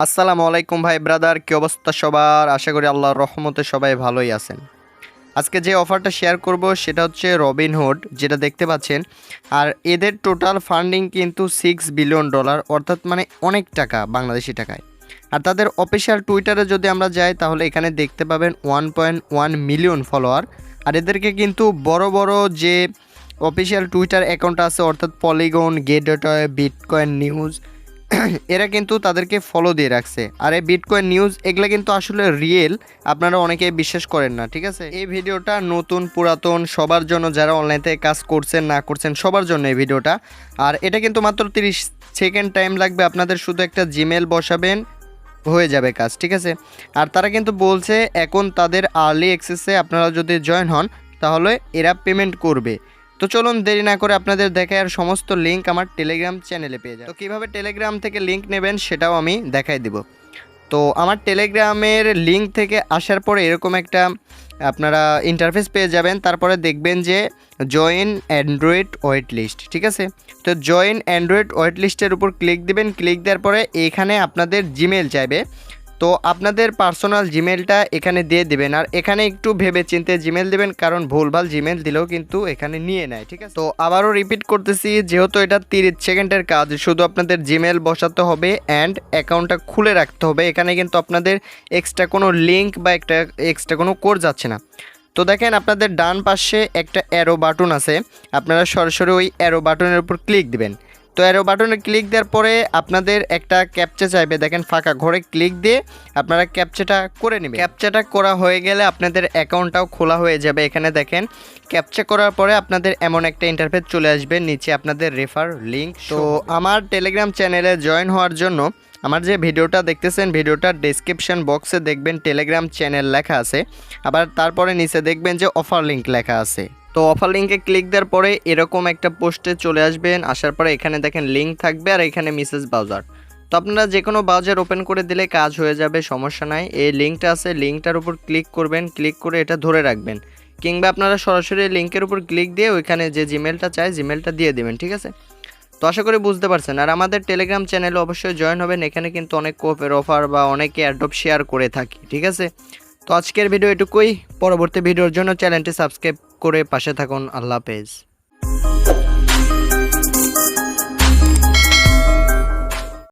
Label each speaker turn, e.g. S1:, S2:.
S1: আসসালামুআলাইকুম ভাই ব্রাদার, কি অবস্থা সবার? আশা করি আল্লাহর রহমতে সবাই ভালোই আছেন। আজকে যে অফারটা শেয়ার করব সেটা হচ্ছে রবিনহুড, যেটা দেখতে পাচ্ছেন। আর এদের টোটাল ফান্ডিং কিন্তু $6 বিলিয়ন, অর্থাৎ মানে অনেক টাকা বাংলাদেশি টাকায়। আর তাদের অফিসিয়াল টুইটারে যদি আমরা যাই তাহলে এখানে দেখতে পাবেন 1.1 মিলিয়ন ফলোয়ার। আর এদেরকে কিন্তু বড় বড় যে অফিসিয়াল টুইটার অ্যাকাউন্ট আছে, অর্থাৎ পলিগন, গেটটয়, বিটকয়েন নিউজ, এরা কিন্তু তাদেরকে ফলো দিয়ে রাখছে। আর এই বিটকয়েন নিউজ এগুলা কিন্তু আসলে রিয়েল, আপনারা অনেকে বিশ্বাস করেন না, ঠিক আছে। এই ভিডিওটা নতুন পুরাতন সবার জন্য, যারা অনলাইন থেকে কাজ করছেন না করছেন সবার জন্য এই ভিডিওটা। আর এটা কিন্তু মাত্র 30 সেকেন্ড টাইম লাগবে, আপনাদের শুধু একটা জিমেল বসাবেন, হয়ে যাবে কাজ, ঠিক আছে। আর তারা কিন্তু বলছে এখন তাদের আর্লি অ্যাক্সেসে আপনারা যদি জয়েন হন তাহলে এরা পেমেন্ট করবে। তো চলুন দেরি না করে আপনাদের দেখায়, আর সমস্ত লিঙ্ক আমার টেলিগ্রাম চ্যানেলে পেয়ে যাবেন। তো কীভাবে টেলিগ্রাম থেকে লিঙ্ক নেবেন সেটাও আমি দেখাই দিব। তো আমার টেলিগ্রামের লিঙ্ক থেকে আসার পরে এরকম একটা আপনারা ইন্টারফেস পেয়ে যাবেন। তারপরে দেখবেন যে জয়েন অ্যান্ড্রয়েড ওয়েট লিস্ট, ঠিক আছে। তো জয়েন অ্যান্ড্রয়েড ওয়েট লিস্টের উপর ক্লিক দিবেন। ক্লিক দেওয়ার পরে এখানে আপনাদের জিমেল চাইবে, তো আপনাদের পার্সোনাল জিমেলটা এখানে দিয়ে দিবেন। আর এখানে একটু ভেবে চিন্তে জিমেল দিবেন, কারণ ভুলভাল জিমেল দিলেও কিন্তু এখানে নিয়ে নেয়, ঠিক আছে। তো আবারও রিপিট করতেছি, যেহেতু এটা 30 সেকেন্ডের কাজ, শুধু আপনাদের জিমেল বসাতে হবে অ্যান্ড অ্যাকাউন্টটা খুলে রাখতে হবে। এখানে কিন্তু আপনাদের এক্সট্রা কোনো লিঙ্ক বা একটা এক্সট্রা কোনো কোড যাচ্ছে না। তো দেখেন আপনাদের ডান পাশে একটা অ্যারো বাটন আছে, আপনারা সরাসরি ওই অ্যারো বাটনের উপর ক্লিক দিবেন। তো অ্যারো বাটনে ক্লিক দেওয়ার পরে আপনাদের একটা ক্যাপচা চাইবে, দেখেন ফাঁকা ঘরে ক্লিক দিয়ে আপনারা ক্যাপচাটা করে নেবেন। ক্যাপচাটা করা হয়ে গেলে আপনাদের অ্যাকাউন্টটাও খোলা হয়ে যাবে। এখানে দেখেন ক্যাপচা করার পরে আপনাদের এমন একটা ইন্টারফেস চলে আসবে, নিচে আপনাদের রেফার লিঙ্ক। তো আমার টেলিগ্রাম চ্যানেলে জয়েন হওয়ার জন্য আমার যে ভিডিওটা দেখতেছেন, ভিডিওটার ডেসক্রিপশন বক্সে দেখবেন টেলিগ্রাম চ্যানেল লেখা আছে, আবার তারপরে নিচে দেখবেন যে অফার লিঙ্ক লেখা আছে। তো অফার লিঙ্কে ক্লিক দেওয়ার পরে এরকম একটা পোস্টে চলে আসবেন। আসার পরে এখানে দেখেন লিঙ্ক থাকবে আর এখানে মেসেজ ব্রাউজার। তো আপনারা যে কোনো ব্রাউজার ওপেন করে দিলে কাজ হয়ে যাবে, সমস্যা নাই। এই লিঙ্কটা আছে, লিঙ্কটার উপর ক্লিক করবেন, ক্লিক করে এটা ধরে রাখবেন, কিংবা আপনারা সরাসরি লিঙ্কের উপর ক্লিক দিয়ে ওইখানে যে জিমেলটা চাই জিমেলটা দিয়ে দেবেন, ঠিক আছে। তো আশা করি বুঝতে পারছেন। আর আমাদের টেলিগ্রাম চ্যানেলে অবশ্যই জয়েন হবেন, এখানে কিন্তু অনেক কোপের অফার বা অনেকে এয়ারড্রপ শেয়ার করে থাকি, ঠিক আছে। তো আজকের ভিডিও এটুকুই, পরবর্তী ভিডিওর জন্য চ্যানেলটি সাবস্ক্রাইব করে পাশে থাকুন। আল্লাহ হাফেজ।